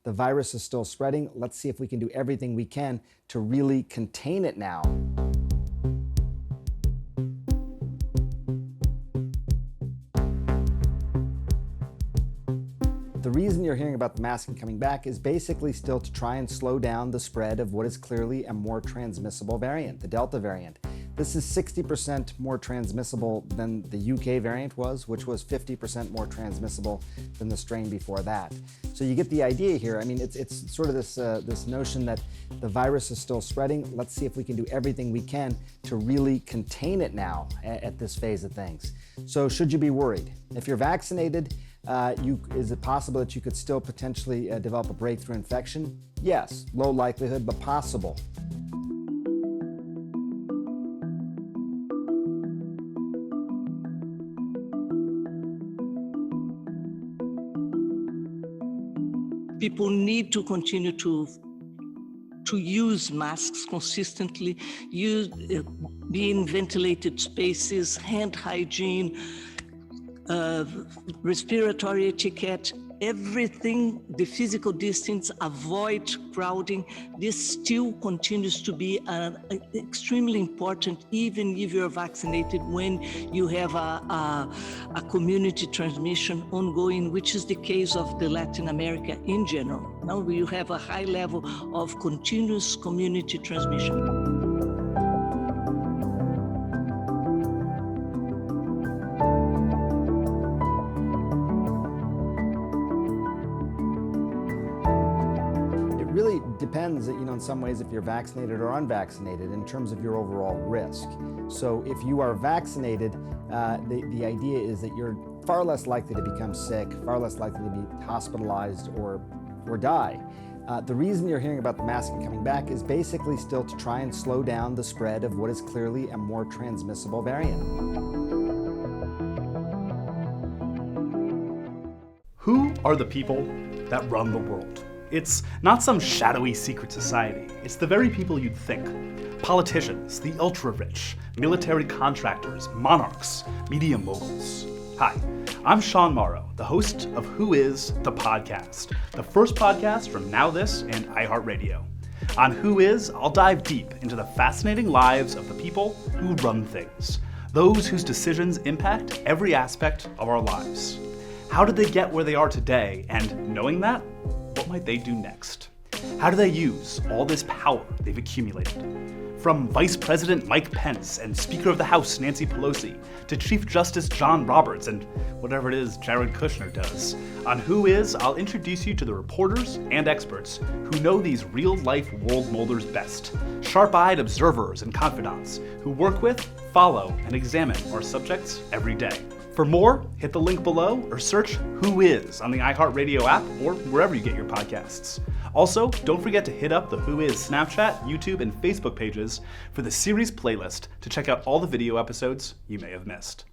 The virus is still spreading. Let's see if we can do everything we can to really contain it now. The reason you're hearing about the masking coming back is basically still to try and slow down the spread of what is clearly a more transmissible variant, the Delta variant. This is 60% more transmissible than the UK variant was, which was 50% more transmissible than the strain before that. So you get the idea here. I mean, it's sort of this notion that the virus is still spreading. Let's see if we can do everything we can to really contain it now at this phase of things. So should you be worried? If you're vaccinated, is it possible that you could still potentially develop a breakthrough infection? Yes, low likelihood, but possible. People need to continue to use masks consistently, be in ventilated spaces, hand hygiene, respiratory etiquette, everything, the physical distance, avoid crowding. This still continues to be extremely important, even if you're vaccinated, when you have a community transmission ongoing, which is the case of the Latin America in general. Now you have a high level of continuous community transmission. Really depends, in some ways, if you're vaccinated or unvaccinated in terms of your overall risk. So if you are vaccinated, the idea is that you're far less likely to become sick, far less likely to be hospitalized or die. The reason you're hearing about the masking coming back is basically still to try and slow down the spread of what is clearly a more transmissible variant. Who are the people that run the world? It's not some shadowy secret society. It's the very people you'd think. Politicians, the ultra-rich, military contractors, monarchs, media moguls. Hi, I'm Sean Morrow, the host of Who Is, the podcast, the first podcast from NowThis and iHeartRadio. On Who Is, I'll dive deep into the fascinating lives of the people who run things, those whose decisions impact every aspect of our lives. How did they get where they are today? And knowing that, what might they do next? How do they use all this power they've accumulated? From Vice President Mike Pence and Speaker of the House Nancy Pelosi to Chief Justice John Roberts and whatever it is Jared Kushner does. On Who Is, I'll introduce you to the reporters and experts who know these real-life world molders best. Sharp-eyed observers and confidants who work with, follow, and examine our subjects every day. For more, hit the link below or search Who Is on the iHeartRadio app or wherever you get your podcasts. Also, don't forget to hit up the Who Is Snapchat, YouTube, and Facebook pages for the series playlist to check out all the video episodes you may have missed.